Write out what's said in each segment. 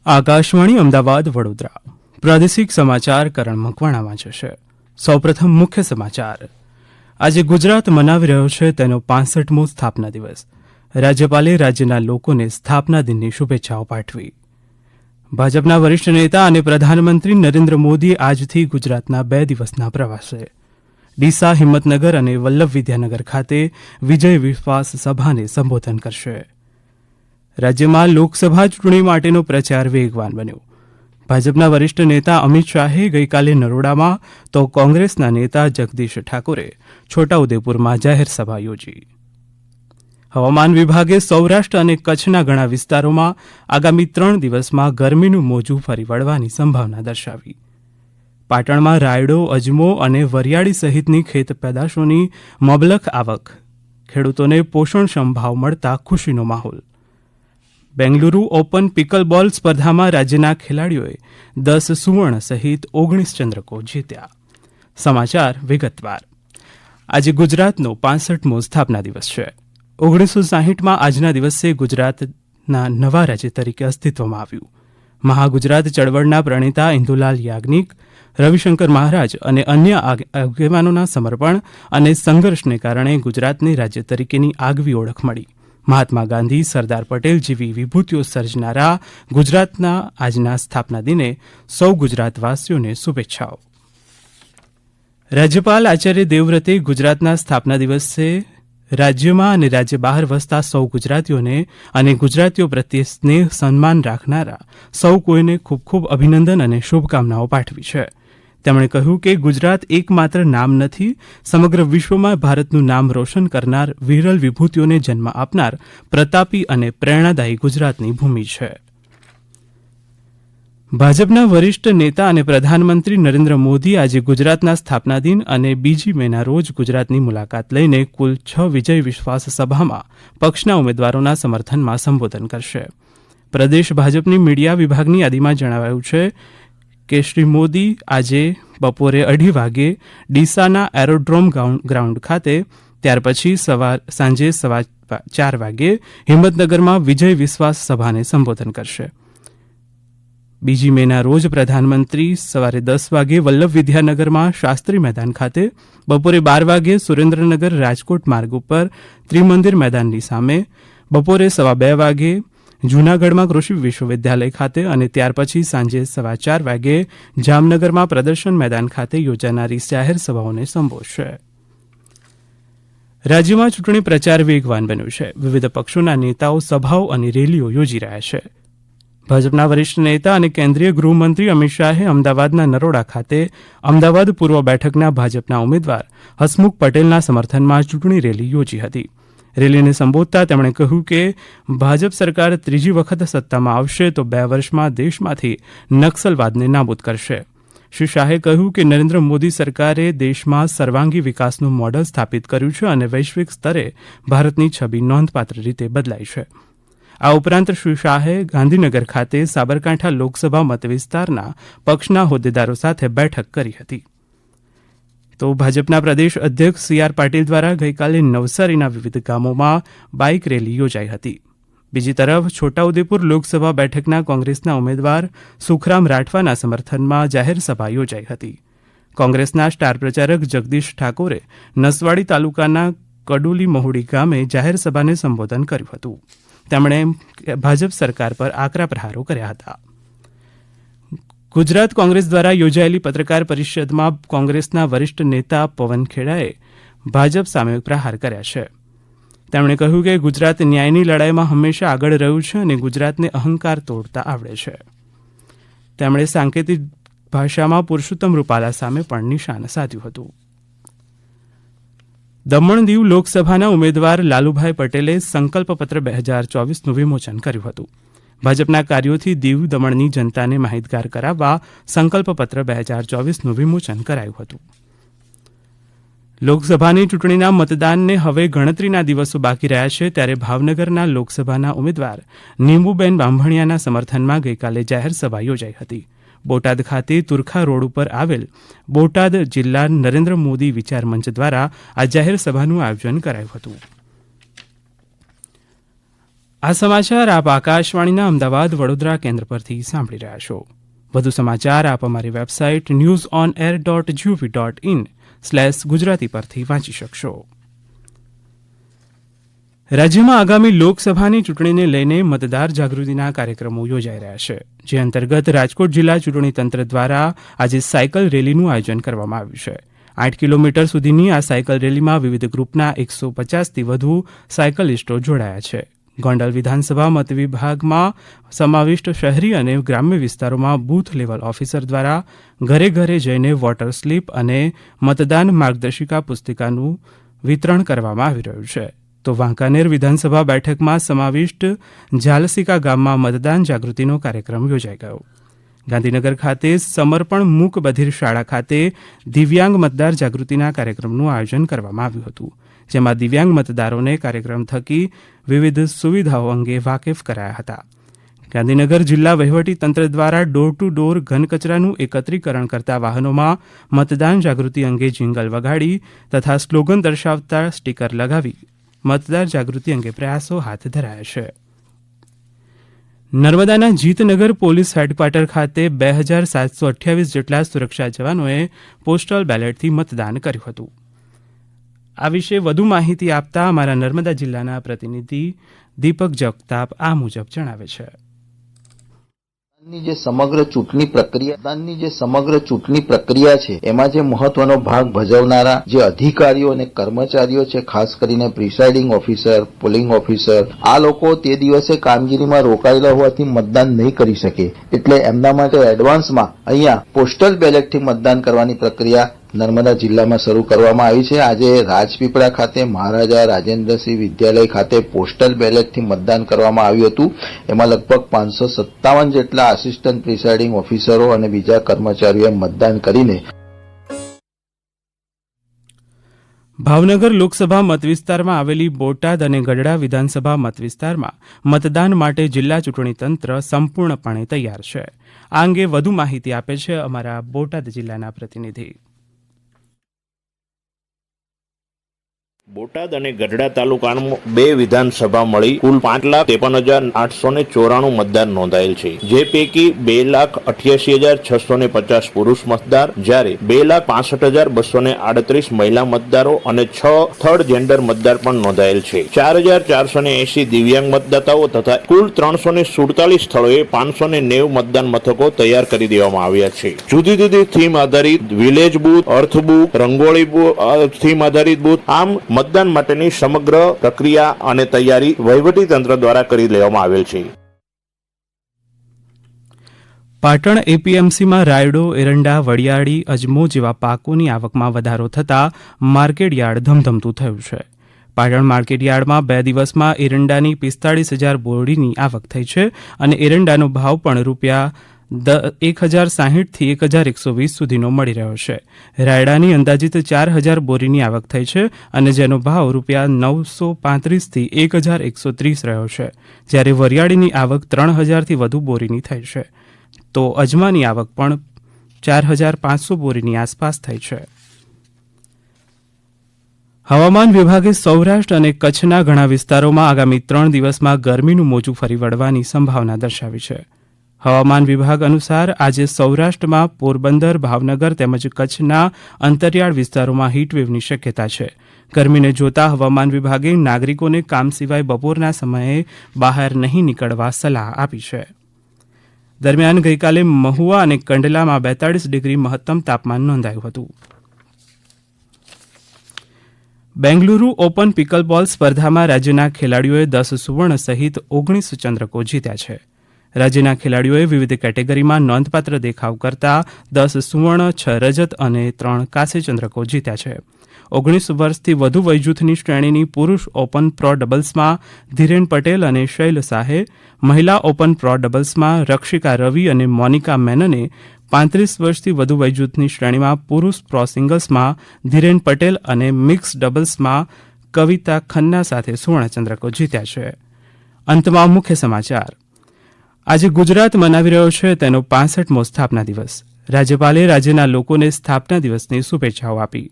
આકાશવાણી અમદાવાદ વડોદરા પ્રાદેશિક સમાચાર કરણ મકવાણા વાંચે છે. સૌપ્રથમ મુખ્ય સમાચાર. આજે ગુજરાત મનાવી રહ્યો છે તેનો 65મો સ્થાપના દિવસ. રાજ્યપાલે રાજ્યના લોકોને સ્થાપના દિનની શુભેચ્છાઓ પાઠવી. ભાજપના વરિષ્ઠ નેતા અને પ્રધાનમંત્રી નરેન્દ્ર મોદી આજથી ગુજરાતના 2 દિવસના પ્રવાસે ડીસા, હિંમતનગર અને વલ્લભ વિદ્યાનગર ખાતે વિજય વિશ્વાસ સભાને સંબોધન કરશે. રાજ્યમાં લોકસભા ચૂંટણી માટેનો પ્રચાર વેગવાન બન્યો. ભાજપના વરિષ્ઠ નેતા અમિત શાહે ગઈકાલે નરોડામાં તો કોંગ્રેસના નેતા જગદીશ ઠાકોરે છોટાઉદેપુરમાં જાહેર સભા યોજી. હવામાન વિભાગે સૌરાષ્ટ્ર અને કચ્છના ઘણા વિસ્તારોમાં આગામી 3 દિવસમાં ગરમીનું મોજું ફરી વળવાની સંભાવના દર્શાવી. પાટણમાં રાયડો, અજમો અને વરિયાળી સહિતની ખેત પેદાશોની મબલખ આવક, ખેડૂતોને પોષણક્ષમ ભાવ મળતા ખુશીનો માહોલ. બેંગલુરુ ઓપન પિકલબોલ સ્પર્ધામાં રાજ્યના ખેલાડીઓએ 10 સુવર્ણ સહિત 19 ચંદ્રકો જીત્યા. સમાચાર વિગતવાર. આજે ગુજરાતનો 65મો સ્થાપના દિવસ છે. 1960માં આજના દિવસે ગુજરાતના નવા રાજ્ય તરીકે અસ્તિત્વમાં આવ્યું. મહાગુજરાત ચળવળના પ્રણેતા ઇન્દુલાલ યાજ્ઞિક, રવિશંકર મહારાજ અને અન્ય આગેવાનોના સમર્પણ અને સંઘર્ષને કારણે ગુજરાતને રાજ્ય તરીકેની આગવી ઓળખ મળી. મહાત્મા ગાંધી, સરદાર પટેલ જેવી વિભૂતિઓ સર્જનારા ગુજરાતના આજના સ્થાપના દિને સૌ ગુજરાતવાસીઓને શુભેચ્છાઓ. રાજ્યપાલ આચાર્ય દેવવ્રતે ગુજરાતના સ્થાપના દિવસે રાજ્યમાં અને રાજ્ય બહાર વસતા સૌ ગુજરાતીઓને અને ગુજરાતીઓ પ્રત્યે સ્નેહ સન્માન રાખનારા સૌ કોઈને ખૂબ ખૂબ અભિનંદન અને શુભકામનાઓ પાઠવી છે. તેમણે કહ્યું કે ગુજરાત એકમાત્ર નામ નથી, સમગ્ર વિશ્વમાં ભારતનું નામ રોશન કરનાર વિરલ વિભૂતિઓને જન્મ આપનાર પ્રતાપી અને પ્રેરણાદાયી ગુજરાતની ભૂમિ છે. ભાજપના વરિષ્ઠ નેતા અને પ્રધાનમંત્રી નરેન્દ્ર મોદી આજે ગુજરાતના સ્થાપના દિન અને 2 મેના રોજ ગુજરાતની મુલાકાત લઈને કુલ 6 વિજય વિશ્વાસ સભામાં પક્ષના ઉમેદવારોના સમર્થનમાં સંબોધન કરશે. પ્રદેશ ભાજપની મીડિયા વિભાગની યાદીમાં જણાવાયું છે કે શ્રી મોદી આજે બપોરે 2:30 વાગે ડીસાના એરોડ્રોમ ગ્રાઉન્ડ ખાતે, ત્યાર પછી સાંજે 4:15 વાગે હિંમતનગરમાં વિજય વિશ્વાસ સભાને સંબોધન કરશે. 2 મેના રોજ પ્રધાનમંત્રી સવારે 10 વાગે વલ્લભ વિદ્યાનગરમાં શાસ્ત્રી મેદાન ખાતે, બપોરે 12 વાગે સુરેન્દ્રનગર રાજકોટ માર્ગ ઉપર ત્રિમંદિર મેદાનની સામે, બપોરે 2:15 વાગે જૂનાગઢમાં કૃષિ વિશ્વવિદ્યાલય ખાતે અને ત્યાર પછી સાંજે 4:15 વાગે જામનગરમાં પ્રદર્શન મેદાન ખાતે યોજાનારી જાહેર સભાઓને સંબોધશે. રાજ્યમાં ચૂંટણી પ્રચાર વેગવાન બન્યો છે. વિવિધ પક્ષોના નેતાઓ સભાઓ અને રેલીઓ યોજી રહ્યા છે. ભાજપના વરિષ્ઠ નેતા અને કેન્દ્રીય ગૃહમંત્રી અમિત શાહે અમદાવાદના નરોડા ખાતે અમદાવાદ પૂર્વ બેઠકના ભાજપના ઉમેદવાર હસમુખ પટેલના સમર્થનમાં ચૂંટણી રેલી યોજી હતી. રેલીને સંબોધતા તેમણે કહ્યું કે ભાજપ સરકાર ત્રીજી વખત સત્તામાં આવશે તો 2 વર્ષમાં દેશમાંથી નક્સલવાદને નાબૂદ કરશે. શ્રી શાહે કહ્યું કે નરેન્દ્ર મોદી સરકારે દેશમાં સર્વાંગી વિકાસનું મોડલ સ્થાપિત કર્યું છે અને વૈશ્વિક સ્તરે ભારતની છબી નોંધપાત્ર રીતે બદલાઈ છે. આ ઉપરાંત શ્રી શાહે ગાંધીનગર ખાતે સાબરકાંઠા લોકસભા મતવિસ્તારના પક્ષના હોદ્દેદારો સાથે બેઠક કરી હતી. તો ભાજપના પ્રદેશ અધ્યક્ષ CR પાટીલ દ્વારા ગઈકાલે નવસારીના વિવિધ ગામોમાં બાઇક રેલી યોજાઈ હતી. બીજી તરફ છોટાઉદેપુર લોકસભા બેઠકના કોંગ્રેસના ઉમેદવાર સુખરામ રાઠવાના સમર્થનમાં જાહેર સભા યોજાઈ હતી. કોંગ્રેસના સ્ટાર પ્રચારક જગદીશ ઠાકોરે નસવાડી તાલુકાના કડુલી મહુડી ગામે જાહેર સભાને સંબોધન કર્યું હતું. તેમણે ભાજપ સરકાર પર આકરા પ્રહારો કર્યા હતા. ગુજરાત કોંગ્રેસ દ્વારા યોજાયેલી પત્રકાર પરિષદમાં કોંગ્રેસના વરિષ્ઠ નેતા પવન ખેડાએ ભાજપ સામે પ્રહાર કર્યા છે. તેમણે કહ્યું કે ગુજરાત ન્યાયની લડાઈમાં હંમેશા આગળ રહ્યું છે અને ગુજરાતને અહંકાર તોડતા આવડે છે. તેમણે સાંકેતિક ભાષામાં પુરુષોત્તમ રૂપાલા સામે પણ નિશાન સાધ્યું હતું. દમણ દીવ લોકસભાના ઉમેદવાર લાલુભાઈ પટેલે સંકલ્પપત્ર 2024નું વિમોચન કર્યું હતું. ભાજપના કાર્યોથી દીવ દમણની જનતાને માહિતગાર કરાવવા સંકલ્પપત્ર 2024નું વિમોચન કરાયું હતું. લોકસભાની ચૂંટણીના મતદાનને હવે ગણતરીના દિવસો બાકી રહ્યા છે, ત્યારે ભાવનગરના લોકસભાના ઉમેદવાર નીમુબેન બાંભણિયાના સમર્થનમાં ગઈકાલે જાહેર સભા યોજાઈ હતી. બોટાદ ખાતે તુરખા રોડ ઉપર આવેલ બોટાદ જિલ્લા નરેન્દ્ર મોદી વિચાર મંચ દ્વારા આ જાહેર સભાનું આયોજન કરાયું હતું. આ સમાચાર આપ આકાશવાણીના અમદાવાદ વડોદરા કેન્દ્ર પરથી સાંભળી રહ્યા છો. વધુ સમાચાર આપ અમારી વેબસાઇટ newsonair.gov.in/ગુજરાતી પરથી વાંચી શકશો. રાજ્યમાં આગામી લોકસભાની ચૂંટણીને લઈને મતદાર જાગૃતિના કાર્યક્રમો યોજાઈ રહ્યા છે, જે અંતર્ગત રાજકોટ જિલ્લા ચૂંટણી તંત્ર દ્વારા આજે સાયકલ રેલીનું આયોજન કરવામાં આવ્યું છે. 8 કિલોમીટર સુધીની આ સાયકલ રેલીમાં વિવિધ ગ્રુપના 150થી વધુ સાયકલિસ્ટો જોડાયા છે. ગોંડલ વિધાનસભા મતવિભાગમાં સમાવિષ્ટ શહેરી અને ગ્રામ્ય વિસ્તારોમાં બૂથ લેવલ ઓફિસર દ્વારા ઘરે ઘરે જઈને વોટર સ્લીપ અને મતદાન માર્ગદર્શિકા પુસ્તિકાનું વિતરણ કરવામાં આવી રહ્યું છે. તો વાંકાનેર વિધાનસભા બેઠકમાં સમાવિષ્ટ ઝાલસીકા ગામમાં મતદાન જાગૃતિનો કાર્યક્રમ યોજાઈ ગયો. ગાંધીનગર ખાતે સમર્પણ મૂક બધિર શાળા ખાતે દિવ્યાંગ મતદાર જાગૃતિના કાર્યક્રમનું આયોજન કરવામાં આવ્યું હતું, જેમાં દિવ્યાંગ મતદારોને કાર્યક્રમ થકી વિવિધ સુવિધાઓ અંગે વાકેફ કરાયા હતા. ગાંધીનગર જિલ્લા વહીવટી તંત્ર દ્વારા ડોર ટુ ડોર ઘન કચરાનું એકત્રીકરણ કરતા વાહનોમાં મતદાન જાગૃતિ અંગે જિંગલ વગાડી તથા સ્લોગન દર્શાવતા સ્ટીકર લગાવી મતદાર જાગૃતિ અંગે પ્રયાસો હાથ ધરાયા છે. નર્મદાના જીતનગર પોલીસ હેડક્વાર્ટર ખાતે 2728 જેટલા સુરક્ષા જવાનોએ પોસ્ટલ બેલેટથી મતદાન કર્યું હતું. આ વિશે વધુ માહિતી આપતા અમારા નર્મદા જિલ્લાના પ્રતિનિધિ દીપક જગતાપ આ મુજબ જણાવે છે. જે સમગ્ર ચૂંટણી પ્રક્રિયા છે એમાં જે મહત્વનો ભાગ ભજવનારા જે અધિકારીઓ અને કર્મચારીઓ છે, ખાસ કરીને પ્રિસાઇડિંગ ઓફિસર, પોલિંગ ઓફિસર, આ લોકો તે દિવસે કામગીરીમાં રોકાયેલા હોવાથી મતદાન નહીં કરી શકે, એટલે એમના માટે એડવાન્સમાં અહીંયા પોસ્ટલ બેલેટથી મતદાન કરવાની પ્રક્રિયા નર્મદા જિલ્લામાં શરૂ કરવામાં આવી છે. આજે રાજપીપળા ખાતે મહારાજા રાજેન્દ્રસિંહ વિદ્યાલય ખાતે પોસ્ટલ બેલેટથી મતદાન કરવામાં આવ્યું હતું. એમાં લગભગ 557 જેટલા આસિસ્ટન્ટ પ્રિસાઇડિંગ ઓફિસરો અને બીજા કર્મચારીઓએ મતદાન કરીને ભાવનગર લોકસભા મતવિસ્તારમાં આવેલી બોટાદ અને ગઢડા વિધાનસભા મતવિસ્તારમાં મતદાન માટે જિલ્લા ચૂંટણી તંત્ર સંપૂર્ણપણે તૈયાર છે. આ અંગે વધુ માહિતી આપે છે અમારા બોટાદ જિલ્લાના પ્રતિનિધિ. બોટાદ અને ગઢડા તાલુકામાં 2 વિધાનસભા મળી કુલ 5,53,894 મતદાર નોંધાયેલ છે, જે પૈકી 2,88,650 પુરુષ મતદાર, જ્યારે 2,65,238 મહિલા મતદારો અને 6 થર્ડ જેન્ડર મતદાર પણ નોંધાયેલ છે. 4,480 દિવ્યાંગ મતદાતાઓ તથા કુલ 347 સ્થળોએ 590 મતદાન મથકો તૈયાર કરી દેવામાં આવ્યા છે. જુદી જુદી થીમ આધારિત વિલેજ બૂથ, અર્થ બુથ, રંગોળી થીમ આધારિત બૂથ, આમ મતદાન માટેની સમગ્ર પ્રક્રિયા અને તૈયારી વહીવટી તંત્ર દ્વારા કરી લેવામાં આવેલ છે. પાટણ એપીએમસીમાં રાયડો, એરંડા, વડિયાળી, અજમો જેવા પાકોની આવકમાં વધારો થતાં માર્કેટયાર્ડ ધમધમતું થયું છે. પાટણ માર્કેટયાર્ડમાં 2 દિવસમાં એરંડાની 45,000 બોરીની આવક થઈ છે અને એરંડાનો ભાવ પણ રૂપિયા 1,060 થી 1,120 સુધીનો મળી રહ્યો છે. રાયડાની અંદાજિત 4,000 બોરીની આવક થઈ છે અને જેનો ભાવ રૂપિયા 935 થી 1,130 રહ્યો છે, જ્યારે વરિયાળીની આવક 3,000 થી વધુ બોરીની થઈ છે, તો અજમાની આવક પણ 4,500 બોરીની આસપાસ થઈ છે. હવામાન વિભાગે સૌરાષ્ટ્ર અને કચ્છના ઘણા વિસ્તારોમાં આગામી 3 દિવસમાં ગરમીનું મોજું ફરી વળવાની સંભાવના દર્શાવી છે. હવામાન વિભાગ અનુસાર આજે સૌરાષ્ટ્રમાં પોરબંદર, ભાવનગર તેમજ કચ્છના અંતરિયાળ વિસ્તારોમાં હીટવેવની શક્યતા છે. ગરમીને જોતા હવામાન વિભાગે નાગરિકોને કામ સિવાય બપોરના સમયે બહાર નહીં નીકળવા સલાહ આપી છે. દરમિયાન ગઈકાલે મહુવા અને કંડલામાં 42 ડિગ્રી મહત્તમ તાપમાન નોંધાયું હતું. બેંગલુરુ ઓપન પિકલબોલ સ્પર્ધામાં રાજ્યના ખેલાડીઓએ 10 સુવર્ણ સહિત 19 ચંદ્રકો જીત્યા છે. રાજ્યના ખેલાડીઓએ વિવિધ કેટેગરીમાં નોંધપાત્ર દેખાવ કરતા 10 સુવર્ણ, 6 રજત અને 3 કાંસ્ય ચંદ્રકો જીત્યા છે. 19 વર્ષથી વધુ વયજૂથની શ્રેણીની પુરુષ ઓપન પ્રો ડબલ્સમાં ધીરેન પટેલ અને શૈલ શાહે, મહિલા ઓપન પ્રો ડબલ્સમાં રક્ષિકા રવિ અને મોનિકા મેનને, 35 વર્ષથી વધુ વયજૂથની શ્રેણીમાં પુરુષ પ્રો સિંગલ્સમાં ધીરેન પટેલ અને મિક્સ ડબલ્સમાં કવિતા ખન્ના સાથે સુવર્ણચંદ્રકો જીત્યા છે. અંતમાં મુખ્ય સમાચાર. આજે ગુજરાત મનાવી રહ્યો છે તેનો 65મો સ્થાપના દિવસ. રાજ્યપાલે રાજ્યના લોકોને સ્થાપના દિવસની શુભેચ્છાઓ આપી.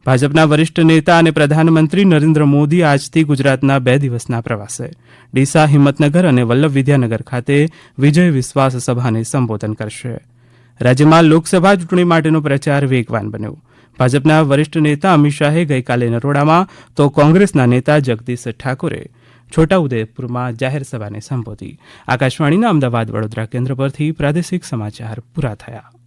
ભાજપના વરિષ્ઠ નેતા અને પ્રધાનમંત્રી નરેન્દ્ર મોદી આજથી ગુજરાતના 2 દિવસના પ્રવાસે ડીસા, હિંમતનગર અને વલ્લભ વિદ્યાનગર ખાતે વિજય વિશ્વાસ સભાને સંબોધન કરશે. રાજ્યમાં લોકસભા ચૂંટણી માટેનો પ્રચાર વેગવાન બન્યો. ભાજપના વરિષ્ઠ નેતા અમિત શાહે ગઈકાલે નરોડામાં તો કોંગ્રેસના નેતા જગદીશ ઠાકોરે છોટાઉદેપુરમાં જાહેર સભાને સંબોધી. આકાશવાણીના અમદાવાદ વડોદરા કેન્દ્ર પરથી પ્રાદેશિક સમાચાર પૂરા થયા.